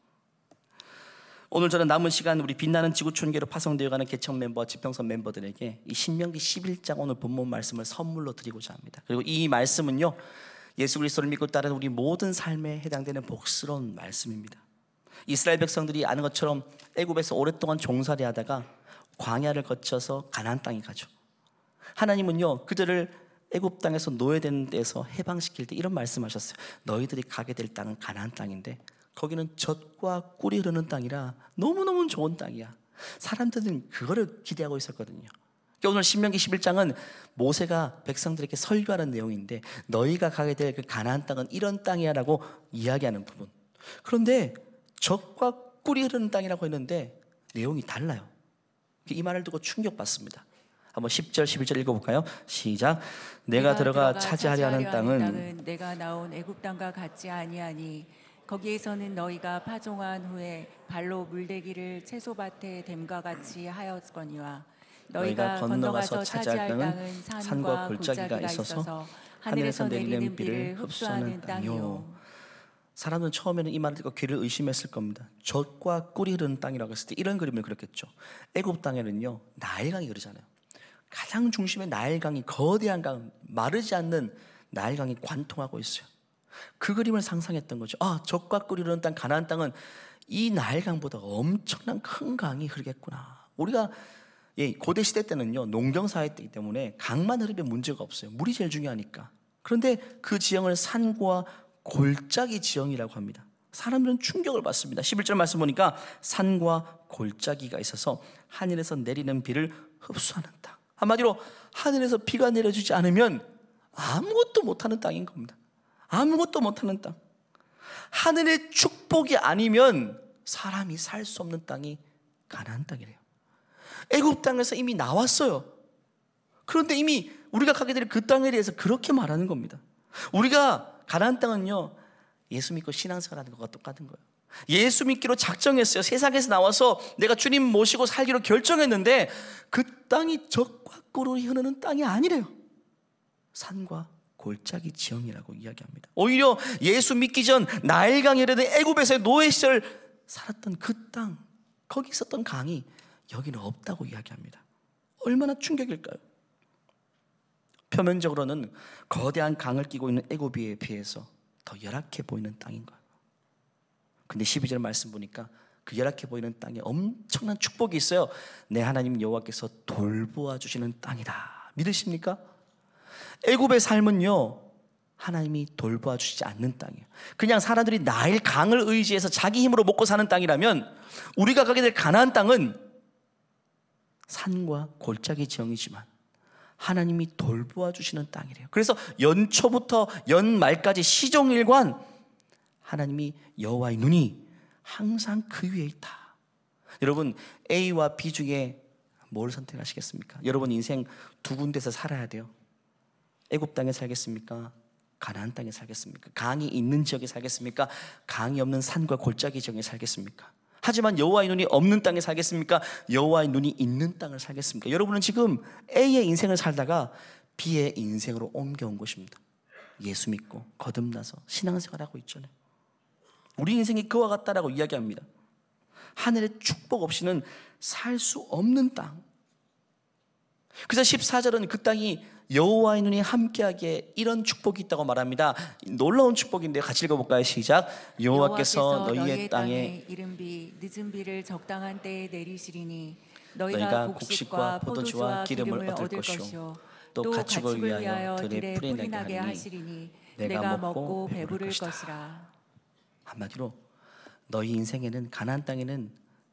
A: 오늘 저는 남은 시간 우리 빛나는 지구촌교회로 파송되어가는 개척 멤버, 지평선 멤버들에게 이 신명기 11장 오늘 본문 말씀을 선물로 드리고자 합니다. 그리고 이 말씀은요, 예수 그리스도를 믿고 따르는 우리 모든 삶에 해당되는 복스러운 말씀입니다. 이스라엘 백성들이 아는 것처럼 애굽에서 오랫동안 종살이 하다가 광야를 거쳐서 가나안 땅에 가죠. 하나님은요, 그들을 애굽 땅에서 노예되는 데서 해방시킬 때 이런 말씀하셨어요. 너희들이 가게 될 땅은 가나안 땅인데 거기는 젖과 꿀이 흐르는 땅이라 너무너무 좋은 땅이야. 사람들은 그거를 기대하고 있었거든요. 그러니까 오늘 신명기 11장은 모세가 백성들에게 설교하는 내용인데 너희가 가게 될 그 가나안 땅은 이런 땅이야 라고 이야기하는 부분. 그런데 젖과 꿀이 흐르는 땅이라고 했는데 내용이 달라요. 이 말을 듣고 충격받습니다. 한번 10절 11절 읽어볼까요? 시작. 내가 들어가 차지하려 하는 땅은
B: 내가 나온 애굽 땅과 같지 아니하니 거기에서는 너희가 파종한 후에 발로 물대기를 채소밭에 댐과 같이 하였거니와 너희가 건너가서 차지할 땅은 산과 골짜기가 있어서 하늘에서 내리는 비를 흡수하는 땅이요.
A: 사람들은 처음에는 이 말을 듣고 귀를 의심했을 겁니다. 젖과 꿀이 흐르는 땅이라고 했을 때 이런 그림을 그렸겠죠. 애굽 땅에는요, 나일강이 흐르잖아요. 가장 중심에 나일강이, 거대한 강, 마르지 않는 나일강이 관통하고 있어요. 그 그림을 상상했던 거죠. 아, 젖과 꿀이 흐르는 땅 가나안 땅은 이 나일강보다 엄청난 큰 강이 흐르겠구나. 우리가 고대 시대 때는요, 농경 사회이기 때문에 강만 흐르면 문제가 없어요. 물이 제일 중요하니까. 그런데 그 지형을 산과 골짜기 지형이라고 합니다. 사람들은 충격을 받습니다. 11절 말씀 보니까 산과 골짜기가 있어서 하늘에서 내리는 비를 흡수하는 땅. 한마디로 하늘에서 비가 내려주지 않으면 아무것도 못하는 땅인 겁니다. 아무것도 못하는 땅. 하늘의 축복이 아니면 사람이 살 수 없는 땅이 가나안 땅이래요. 애굽 땅에서 이미 나왔어요. 그런데 이미 우리가 가게 될 그 땅에 대해서 그렇게 말하는 겁니다. 우리가 가나안 땅은요, 예수 믿고 신앙생활하는 것과 똑같은 거예요. 예수 믿기로 작정했어요. 세상에서 나와서 내가 주님 모시고 살기로 결정했는데 그 땅이 적과 꿀이 흐르는 땅이 아니래요. 산과 골짜기 지형이라고 이야기합니다. 오히려 예수 믿기 전 나일강이 흐르는 애굽에서의 노예 시절 살았던 그 땅, 거기 있었던 강이 여기는 없다고 이야기합니다. 얼마나 충격일까요? 표면적으로는 거대한 강을 끼고 있는 애굽에 비해서 더 열악해 보이는 땅인 거예요. 근데 12절 말씀 보니까 그 열악해 보이는 땅에 엄청난 축복이 있어요. 내 하나님 여호와께서 돌보아 주시는 땅이다. 믿으십니까? 애굽의 삶은요, 하나님이 돌보아 주시지 않는 땅이에요. 그냥 사람들이 나일 강을 의지해서 자기 힘으로 먹고 사는 땅이라면 우리가 가게 될 가나안 땅은 산과 골짜기 지형이지만 하나님이 돌보아 주시는 땅이래요. 그래서 연초부터 연말까지 시종일관 하나님이 여호와의 눈이 항상 그 위에 있다. 여러분, A와 B 중에 뭘 선택하시겠습니까? 여러분 인생 두 군데서 살아야 돼요. 애굽 땅에 살겠습니까? 가나안 땅에 살겠습니까? 강이 있는 지역에 살겠습니까? 강이 없는 산과 골짜기 지역에 살겠습니까? 하지만 여호와의 눈이 없는 땅에 살겠습니까? 여호와의 눈이 있는 땅을 살겠습니까? 여러분은 지금 A의 인생을 살다가 B의 인생으로 옮겨온 것입니다. 예수 믿고 거듭나서 신앙생활하고 있잖아요. 우리 인생이 그와 같다라고 이야기합니다. 하늘의 축복 없이는 살 수 없는 땅. 그래서 14절은 그 땅이 여호와의 눈이 함께하기에 이런 축복이 있다고 말합니다. 놀라운 축복인데요. 같이 읽어볼까요? 시작. 여호와께서 너희의 땅에
B: 이른 비 늦은 비를 적당한 때에 내리시리니
A: 너희가 곡식과 포도주와 기름을 얻을 것이요 또 가축을 위하여 들에 풀이 나게 하시리니 내가 먹고 배부를 것이라. 한마디로 너희 인생에는 가나안 땅에는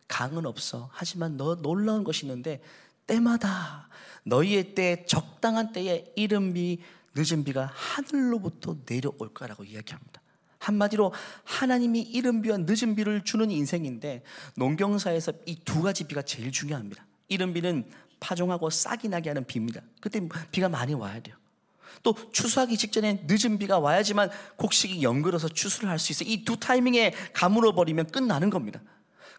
A: 강은 없어. 하지만 너 놀라운 것이 있는데 때마다 너희의 때 적당한 때에 이른 비 늦은 비가 하늘로부터 내려올 거라고 이야기합니다. 한마디로 하나님이 이른 비와 늦은 비를 주는 인생인데 농경사에서 이 두 가지 비가 제일 중요합니다. 이른 비는 파종하고 싹이 나게 하는 비입니다. 그때 비가 많이 와야 돼요. 또 추수하기 직전에 늦은 비가 와야지만 곡식이 연결해서 추수를 할 수 있어요. 이 두 타이밍에 가물어 버리면 끝나는 겁니다.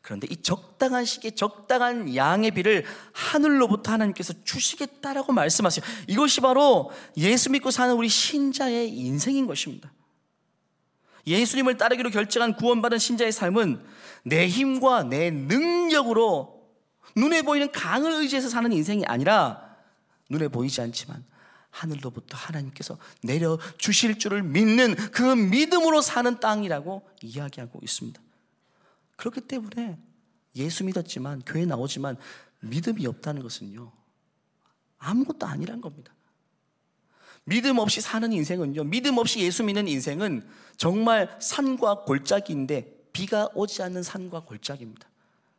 A: 그런데 이 적당한 시기에 적당한 양의 비를 하늘로부터 하나님께서 주시겠다라고 말씀하세요. 이것이 바로 예수 믿고 사는 우리 신자의 인생인 것입니다. 예수님을 따르기로 결정한 구원받은 신자의 삶은 내 힘과 내 능력으로 눈에 보이는 강을 의지해서 사는 인생이 아니라 눈에 보이지 않지만 하늘로부터 하나님께서 내려주실 줄을 믿는 그 믿음으로 사는 땅이라고 이야기하고 있습니다. 그렇기 때문에 예수 믿었지만 교회 나오지만 믿음이 없다는 것은요, 아무것도 아니란 겁니다. 믿음 없이 사는 인생은요, 믿음 없이 예수 믿는 인생은 정말 산과 골짜기인데 비가 오지 않는 산과 골짜기입니다.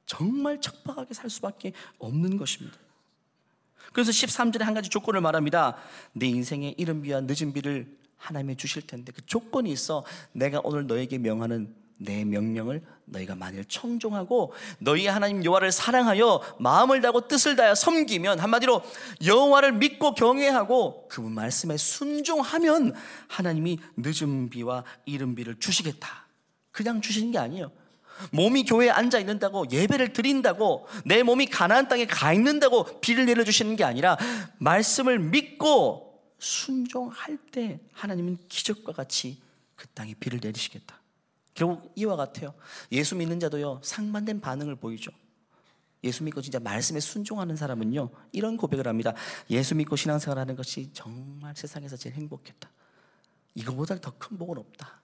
A: 정말 척박하게 살 수밖에 없는 것입니다. 그래서 13절에 한 가지 조건을 말합니다. 내 인생에 이른 비와 늦은 비를 하나님이 주실 텐데 그 조건이 있어. 내가 오늘 너에게 명하는 내 명령을 너희가 만일 청종하고 너희 하나님 여호와를 사랑하여 마음을 다하고 뜻을 다하여 섬기면, 한마디로 여호와를 믿고 경외하고 그 말씀에 순종하면 하나님이 늦은 비와 이른 비를 주시겠다. 그냥 주시는 게 아니에요. 몸이 교회에 앉아 있는다고, 예배를 드린다고, 내 몸이 가나안 땅에 가 있는다고 비를 내려주시는 게 아니라 말씀을 믿고 순종할 때 하나님은 기적과 같이 그 땅에 비를 내리시겠다. 결국 이와 같아요. 예수 믿는 자도요, 상반된 반응을 보이죠. 예수 믿고 진짜 말씀에 순종하는 사람은요, 이런 고백을 합니다. 예수 믿고 신앙생활하는 것이 정말 세상에서 제일 행복했다. 이거보다 더 큰 복은 없다.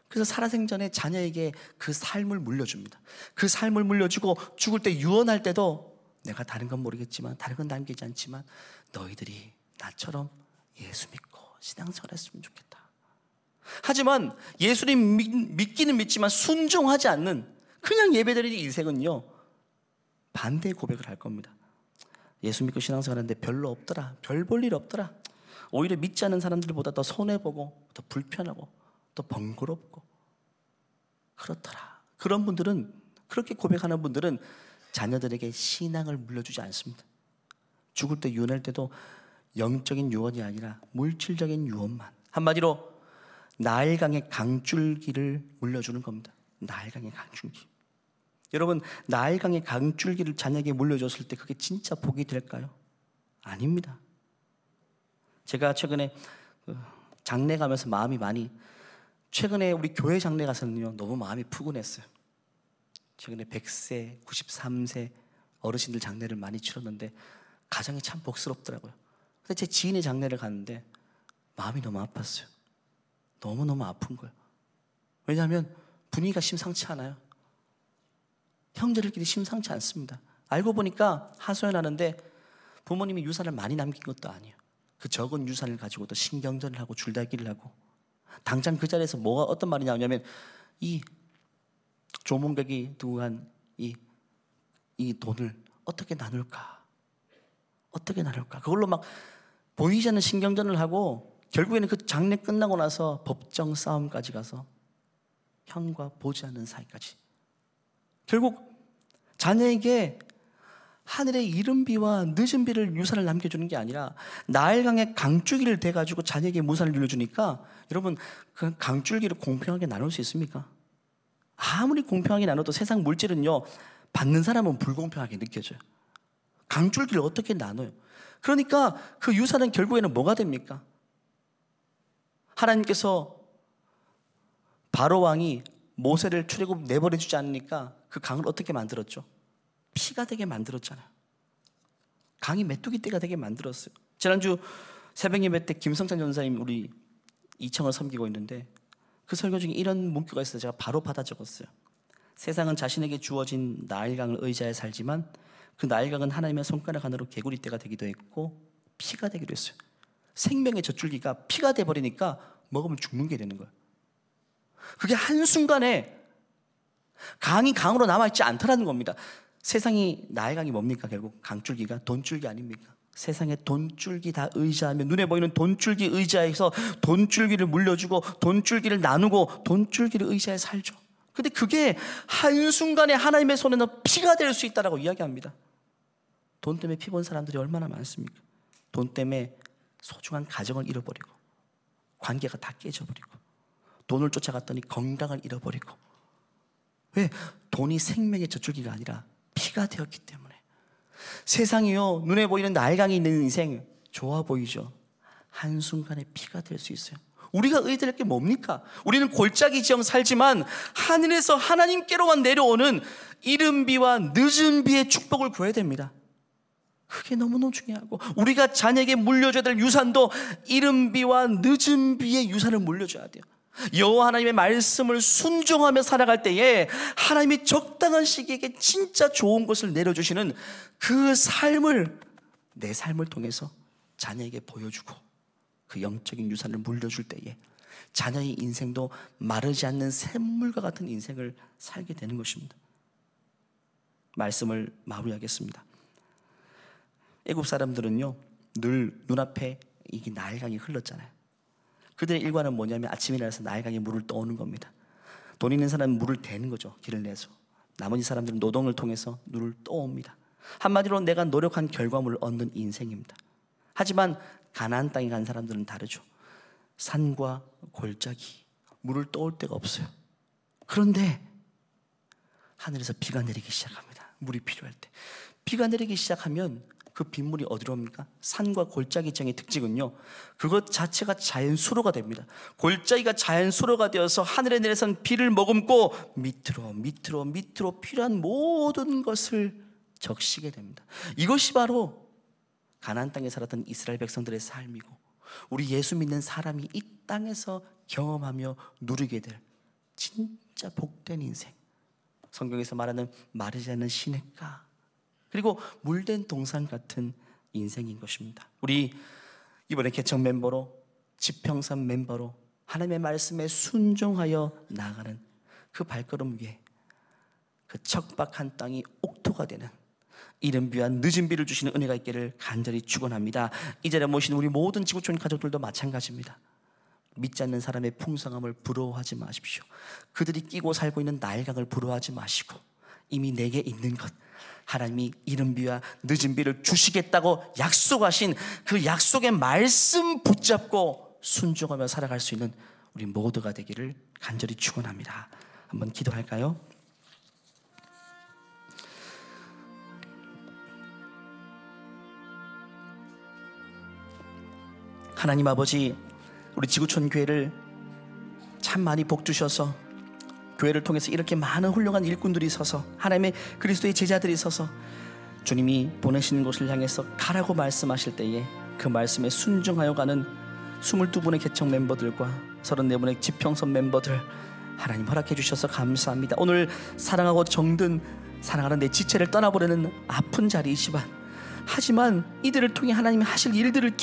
A: 그래서 살아생전에 자녀에게 그 삶을 물려줍니다. 그 삶을 물려주고 죽을 때 유언할 때도 내가 다른 건 모르겠지만, 다른 건 남기지 않지만 너희들이 나처럼 예수 믿고 신앙생활했으면 좋겠다. 하지만 예수님 믿기는 믿지만 순종하지 않는 그냥 예배드리는 인생은요, 반대의 고백을 할 겁니다. 예수 믿고 신앙생활하는데 별로 없더라. 별 볼 일 없더라. 오히려 믿지 않는 사람들보다 더 손해보고 더 불편하고 더 번거롭고 그렇더라. 그런 분들은, 그렇게 고백하는 분들은 자녀들에게 신앙을 물려주지 않습니다. 죽을 때 유언할 때도 영적인 유언이 아니라 물질적인 유언만, 한마디로 나일강의 강줄기를 물려주는 겁니다. 나일강의 강줄기. 여러분, 나일강의 강줄기를 자녀에게 물려줬을 때 그게 진짜 복이 될까요? 아닙니다. 제가 최근에 장례 가면서 마음이 많이, 최근에 우리 교회 장례 가서는요 너무 마음이 푸근했어요. 최근에 100세, 93세 어르신들 장례를 많이 치렀는데 가정이 참 복스럽더라고요. 근데 제 지인의 장례를 갔는데 마음이 너무 아팠어요. 너무너무 아픈 거예요. 왜냐하면 분위기가 심상치 않아요. 형제들끼리 심상치 않습니다. 알고 보니까 하소연하는데 부모님이 유산을 많이 남긴 것도 아니에요. 그 적은 유산을 가지고도 신경전을 하고 줄다기를 하고, 당장 그 자리에서 뭐가 어떤 말이 나오냐면 이 조문객이 두고 간 이 돈을 어떻게 나눌까? 어떻게 나눌까? 그걸로 막 보이지 않는 신경전을 하고 결국에는 그 장례 끝나고 나서 법정 싸움까지 가서 형과 보지 않는 사이까지. 결국 자녀에게 하늘의 이른 비와 늦은 비를 유산을 남겨주는 게 아니라 나일강의 강줄기를 대가지고 자녀에게 무산을 눌러주니까, 여러분 그 강줄기를 공평하게 나눌 수 있습니까? 아무리 공평하게 나눠도 세상 물질은요 받는 사람은 불공평하게 느껴져요. 강줄기를 어떻게 나눠요? 그러니까 그 유산은 결국에는 뭐가 됩니까? 하나님께서 바로 왕이 모세를 출애굽 내버려주지 않으니까 그 강을 어떻게 만들었죠? 피가 되게 만들었잖아요. 강이 메뚜기 떼가 되게 만들었어요. 지난주 새벽 예배 때 김성찬 전사님 우리 이청을 섬기고 있는데 그 설교 중에 이런 문구가 있어서 제가 바로 받아 적었어요. 세상은 자신에게 주어진 나일강을 의지하여 살지만 그 나일강은 하나님의 손가락 하나로 개구리 떼가 되기도 했고 피가 되기도 했어요. 생명의 젖줄기가 피가 돼버리니까 먹으면 죽는 게 되는 거예요. 그게 한순간에 강이 강으로 남아있지 않더라는 겁니다. 세상이 나일강이 뭡니까? 결국 강줄기가 돈줄기 아닙니까? 세상에 돈줄기 다 의지하며 눈에 보이는 돈줄기 의지해서 돈줄기를 물려주고 돈줄기를 나누고 돈줄기를 의지해 살죠. 근데 그게 한순간에 하나님의 손에는 피가 될 수 있다라고 이야기합니다. 돈 때문에 피 본 사람들이 얼마나 많습니까? 돈 때문에 소중한 가정을 잃어버리고 관계가 다 깨져버리고 돈을 쫓아갔더니 건강을 잃어버리고. 왜? 돈이 생명의 젖줄기가 아니라 피가 되었기 때문에. 세상이요 눈에 보이는 나일강이 있는 인생 좋아 보이죠? 한순간에 피가 될 수 있어요. 우리가 의지할 게 뭡니까? 우리는 골짜기 지형 살지만 하늘에서 하나님께로만 내려오는 이른 비와 늦은 비의 축복을 구해야 됩니다. 그게 너무너무 중요하고, 우리가 자녀에게 물려줘야 될 유산도 이른 비와 늦은 비의 유산을 물려줘야 돼요. 여호와 하나님의 말씀을 순종하며 살아갈 때에 하나님이 적당한 시기에 진짜 좋은 것을 내려주시는 그 삶을, 내 삶을 통해서 자녀에게 보여주고 그 영적인 유산을 물려줄 때에 자녀의 인생도 마르지 않는 샘물과 같은 인생을 살게 되는 것입니다. 말씀을 마무리하겠습니다. 애굽 사람들은요 늘 눈앞에 이게 나일강이 흘렀잖아요. 그들의 일과는 뭐냐면 아침에 일어나서 나일강에 물을 떠오는 겁니다. 돈 있는 사람은 물을 대는 거죠. 길을 내서. 나머지 사람들은 노동을 통해서 물을 떠옵니다. 한마디로 내가 노력한 결과물을 얻는 인생입니다. 하지만 가나안 땅에 간 사람들은 다르죠. 산과 골짜기, 물을 떠올 데가 없어요. 그런데 하늘에서 비가 내리기 시작합니다. 물이 필요할 때. 비가 내리기 시작하면 그 빗물이 어디로 옵니까? 산과 골짜기 지형의 특징은요 그것 자체가 자연수로가 됩니다. 골짜기가 자연수로가 되어서 하늘에 내려선 비를 머금고 밑으로 필요한 모든 것을 적시게 됩니다. 이것이 바로 가나안 땅에 살았던 이스라엘 백성들의 삶이고 우리 예수 믿는 사람이 이 땅에서 경험하며 누리게 될 진짜 복된 인생, 성경에서 말하는 마르지 않는 시냇가 그리고 물된 동산 같은 인생인 것입니다. 우리 이번에 개척 멤버로, 지평선 멤버로 하나님의 말씀에 순종하여 나아가는 그 발걸음 위에 그 척박한 땅이 옥토가 되는 이른 비와 늦은 비를 주시는 은혜가 있기를 간절히 축원합니다. 이 자리에 모신 우리 모든 지구촌 가족들도 마찬가지입니다. 믿지 않는 사람의 풍성함을 부러워하지 마십시오. 그들이 끼고 살고 있는 나일강을 부러워하지 마시고 이미 내게 있는 것, 하나님이 이른 비와 늦은 비를 주시겠다고 약속하신 그 약속의 말씀 붙잡고 순종하며 살아갈 수 있는 우리 모두가 되기를 간절히 축원합니다. 한번 기도할까요? 하나님 아버지, 우리 지구촌 교회를 참 많이 복 주셔서 교회를 통해서 이렇게 많은 훌륭한 일꾼들이 서서 하나님의 그리스도의 제자들이 서서 주님이 보내시는 곳을 향해서 가라고 말씀하실 때에 그 말씀에 순종하여 가는 22분의 개척 멤버들과 34분의 지평선 멤버들 하나님 허락해 주셔서 감사합니다. 오늘 사랑하고 정든 사랑하는 내 지체를 떠나보려는 아픈 자리이지만 하지만 이들을 통해 하나님이 하실 일들을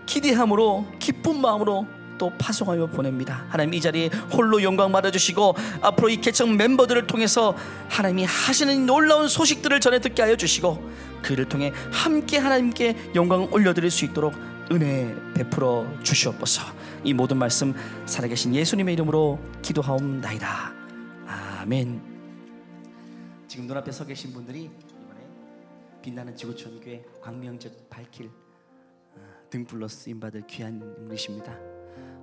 A: 기대함으로 기쁜 마음으로 또 파송하여 보냅니다. 하나님 이 자리에 홀로 영광 받아주시고 앞으로 이 개척 멤버들을 통해서 하나님이 하시는 놀라운 소식들을 전해 듣게 하여 주시고 그를 통해 함께 하나님께 영광을 올려드릴 수 있도록 은혜 베풀어 주시옵소서. 이 모든 말씀 살아계신 예수님의 이름으로 기도하옵나이다. 아멘. 지금 눈앞에 서 계신 분들이 이번에 빛나는 지구촌 교회 광명절 밝힐 등불로 쓰임받을 귀한 인물이십니다.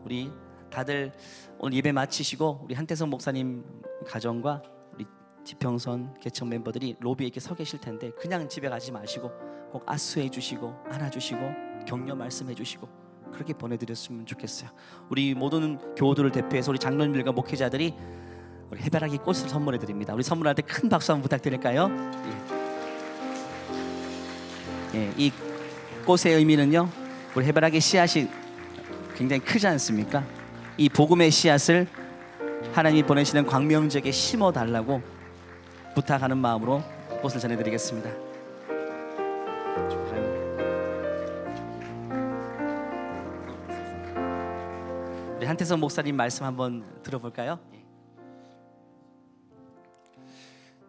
A: 우리 다들 오늘 예배 마치시고 우리 한태성 목사님 가정과 우리 지평선 개척 멤버들이 로비에 이렇게 서 계실 텐데 그냥 집에 가지 마시고 꼭 아수해 주시고 안아주시고 격려 말씀해 주시고 그렇게 보내드렸으면 좋겠어요. 우리 모든 교우들을 대표해서 우리 장로님들과 목회자들이 우리 해바라기 꽃을 선물해 드립니다. 우리 선물할 때 큰 박수 한번 부탁드릴까요? 예, 이 꽃의 의미는요, 우리 해바라기 씨앗이 굉장히 크지 않습니까? 이 복음의 씨앗을 하나님이 보내시는 광명지역에 심어달라고 부탁하는 마음으로 꽃을 전해드리겠습니다. 우리 한태성 목사님 말씀 한번 들어볼까요?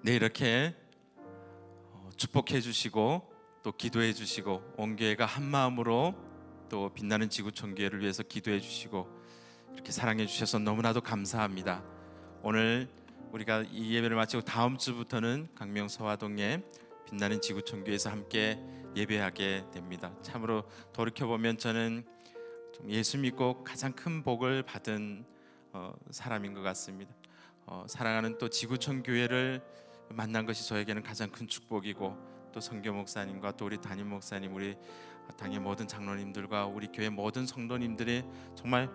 C: 네, 이렇게 축복해 주시고 또 기도해 주시고 온 교회가 한 마음으로 또 빛나는 지구촌 교회를 위해서 기도해 주시고 이렇게 사랑해 주셔서 너무나도 감사합니다. 오늘 우리가 이 예배를 마치고 다음 주부터는 강명 서화동의 빛나는 지구촌 교회에서 함께 예배하게 됩니다. 참으로 돌이켜보면 저는 좀 예수 믿고 가장 큰 복을 받은 사람인 것 같습니다. 사랑하는 또 지구촌 교회를 만난 것이 저에게는 가장 큰 축복이고 또 성교 목사님과 또 우리 담임 목사님, 우리 당의 모든 장로님들과 우리 교회 모든 성도님들이 정말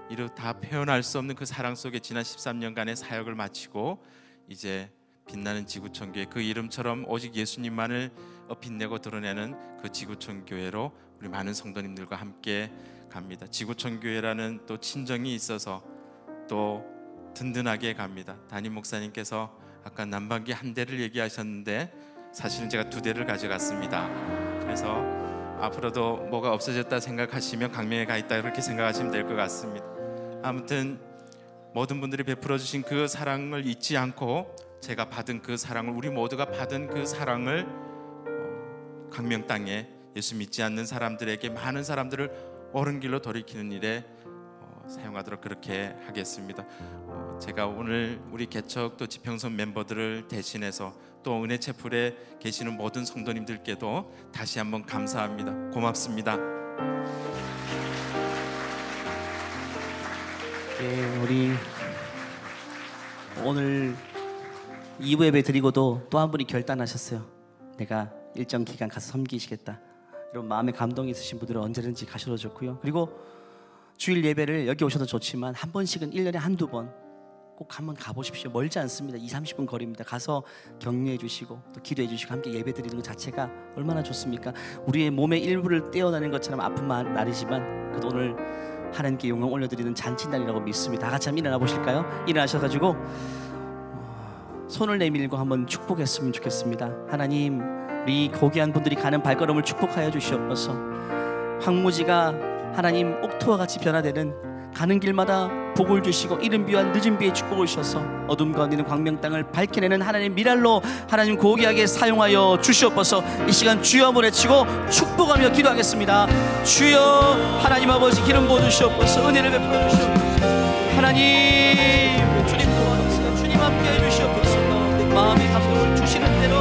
C: 이루 다 표현할 수 없는 그 사랑 속에 지난 13년간의 사역을 마치고 이제 빛나는 지구촌 교회, 그 이름처럼 오직 예수님만을 빛내고 드러내는 그 지구촌 교회로 우리 많은 성도님들과 함께 갑니다. 지구촌 교회라는 또 친정이 있어서 또 든든하게 갑니다. 담임 목사님께서 아까 난방기 한 대를 얘기하셨는데 사실은 제가 2대를 가져갔습니다. 그래서 앞으로도 뭐가 없어졌다 생각하시면 강명에 가 있다 그렇게 생각하시면 될 것 같습니다. 아무튼 모든 분들이 베풀어 주신 그 사랑을 잊지 않고 제가 받은 그 사랑을, 우리 모두가 받은 그 사랑을 강명 땅에 예수 믿지 않는 사람들에게, 많은 사람들을 옳은 길로 돌이키는 일에 사용하도록 그렇게 하겠습니다. 제가 오늘 우리 개척 또 지평선 멤버들을 대신해서 또 은혜채플에 계시는 모든 성도님들께도 다시 한번 감사합니다. 고맙습니다.
A: 예, 우리 오늘 2부 예배 드리고도 또 한 분이 결단하셨어요. 내가 일정 기간 가서 섬기시겠다. 이런 마음의 감동이 있으신 분들은 언제든지 가셔도 좋고요. 그리고 주일 예배를 여기 오셔도 좋지만 한 번씩은 1년에 한두 번 꼭 한번 가보십시오. 멀지 않습니다. 20-30분 거리입니다. 가서 격려해 주시고 또 기도해 주시고 함께 예배 드리는 것 자체가 얼마나 좋습니까? 우리의 몸의 일부를 떼어내는 것처럼 아픈 날이지만 그래도 오늘 하나님께 영광 올려드리는 잔치날이라고 믿습니다. 다 같이 한번 일어나 보실까요? 일어나셔가지고 손을 내밀고 한번 축복했으면 좋겠습니다. 하나님, 우리 고귀한 분들이 가는 발걸음을 축복하여 주시옵소서. 황무지가 하나님 옥토와 같이 변화되는 가는 길마다 복을 주시고 이른 비와 늦은 비에 축복을 주셔서 어둠 가운데 있는 광명 땅을 밝혀내는 하나님 미랄로 하나님 고귀하게 사용하여 주시옵소서. 이 시간 주여 한번 외치고 축복하며 기도하겠습니다. 주여 하나님 아버지 기름 부어 주시옵소서. 은혜를 베풀어 주시옵소서. 하나님 주님 도와주세요. 주님 함께 해 주시옵소서. 마음의 감동을 주시는 대로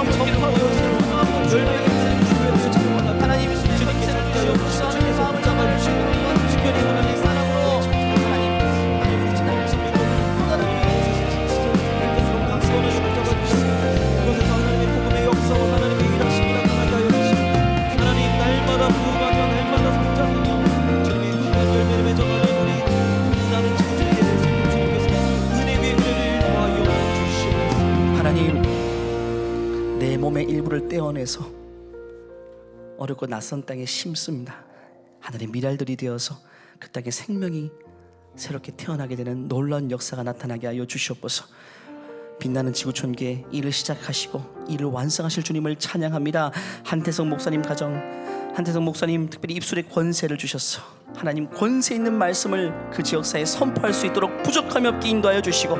A: 마음 전파하고 하나님 지금 인생을 주시옵소서. 하나님의 마음을 잡아주시고 특별히 하나님의 사랑으로 하나님 지나갈 수 있는 또 다른 위기에서 강수원을 잡아주시고 그곳에서 하나님의 복음의 역사와 하나님의 일하심이 나타나게 하여 주시고 하나님 날마다 부흥하며 날마다 성장하며 주님의 은혜 열매를 맺어가는 우리 나는 지금 주님께서 은혜 위에 은혜를 더하여 주시옵소서. 하나님 내 몸의 일부를 떼어내서 어렵고 낯선 땅에 심습니다. 하늘의 미랄들이 되어서 그 땅에 생명이 새롭게 태어나게 되는 놀라운 역사가 나타나게 하여 주시옵소서. 빛나는 지구촌교회 일을 시작하시고 일을 완성하실 주님을 찬양합니다. 한태성 목사님 가정, 한태성 목사님 특별히 입술에 권세를 주셨어. 하나님 권세 있는 말씀을 그 지역사회에 선포할 수 있도록 부족함이 없게 인도하여 주시고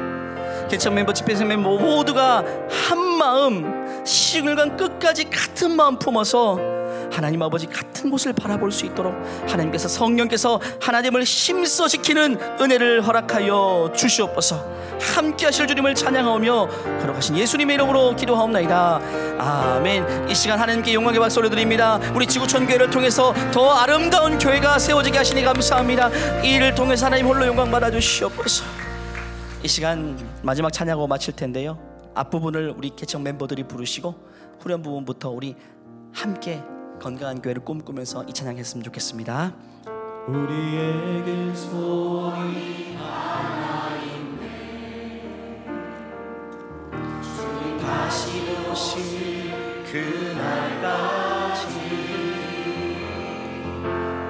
A: 개척 멤버, 집회생 멤버 모두가 한 마음 시글간 끝까지 같은 마음 품어서 하나님 아버지 같은 곳을 바라볼 수 있도록 하나님께서 성령께서 하나님을 힘써시키는 은혜를 허락하여 주시옵소서. 함께 하실 주님을 찬양하며 거룩하신 예수님의 이름으로 기도하옵나이다. 아멘. 이 시간 하나님께 영광의 박수 올려드립니다. 우리 지구촌 교회를 통해서 더 아름다운 교회가 세워지게 하시니 감사합니다. 이 일을 통해서 하나님 홀로 영광 받아 주시옵소서. 이 시간 마지막 찬양하고 마칠 텐데요, 앞부분을 우리 개척 멤버들이 부르시고 후렴 부분부터 우리 함께 건강한 교회를 꿈꾸면서 이 찬양했으면 좋겠습니다. 우리에게 소원이 하나 있네. 주님 다시 오실 그날까지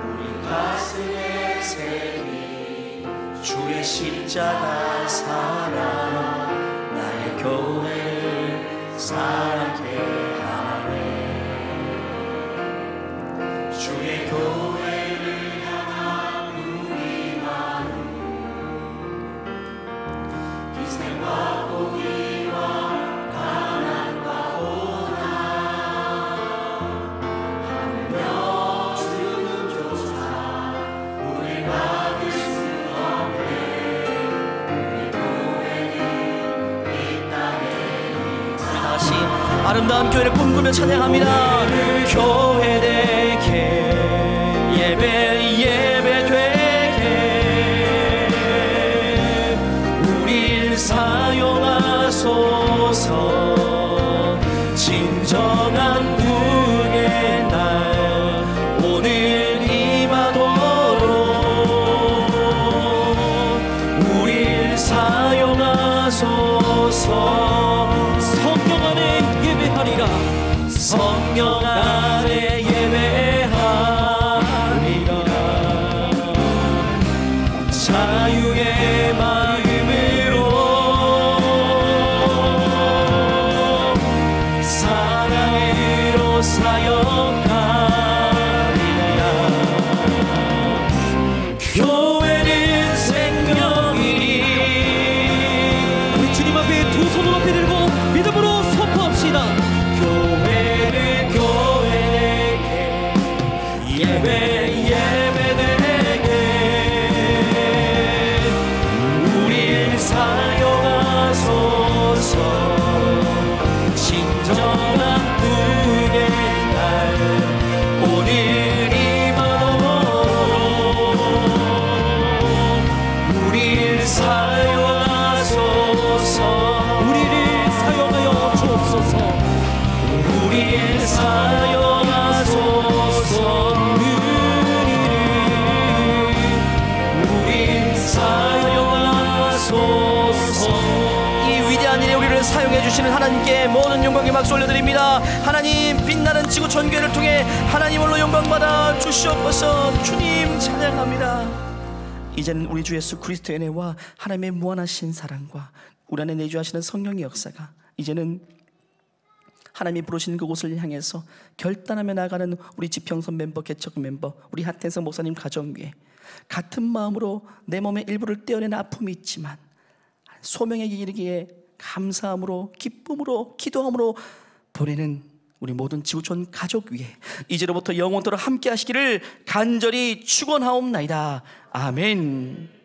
A: 우리 가슴에 새긴 주의 십자가 사랑 나의 교회를 사랑해 주의 교회를 향한 우리 마음 희생과 포기와 가난과 고난 하며 죽음조차 우리 막을 수 없네. 우리 교회는 이 땅에 다시 아름다운 교회를 꿈꾸며 찬양합니다. 교회 되게 예배 되게 우릴 사용하소서. 진정한 부흥의 날 오늘 임하도록 우릴 사용하소서. 성령 안에 예배하리라. 성령 안에 예배하리라. 자유의 마음으로 사랑으로 사역하리라. 교회는 생명이니 우리 주님 앞에 두 손을 높이 들고 믿음으로 선포합시다. 교회는 교회에게 예배되게 우릴 사용하소서. 진정한 부흥의 날 오늘 임하도록 우릴 사용하소서. 우리를 사용하여 주옵소서. 우릴 사용하소서. 우릴 사용하소서. 이 위대한 일에 우리를 사용해 주시는 하나님께 모든 영광의 박수 올려드립니다. 하나님 빛나는 지구촌 교회를 통해 하나님 홀로 영광받아 주시옵소서. 주님 찬양합니다. 이제는 우리 주 예수 그리스도의 은혜와 하나님의 무한하신 사랑과 우리 안에 내주하시는 성령의 역사가 이제는 하나님이 부르신 그곳을 향해서 결단하며 나가는 우리 지평선 멤버, 개척 멤버, 우리 하태성 목사님 가정 위에 같은 마음으로 내 몸의 일부를 떼어내는 아픔이 있지만 소명에게 이르기에 감사함으로, 기쁨으로, 기도함으로 보내는 우리 모든 지구촌 가족 위에 이제로부터 영원토록 함께 하시기를 간절히 축원하옵나이다. 아멘.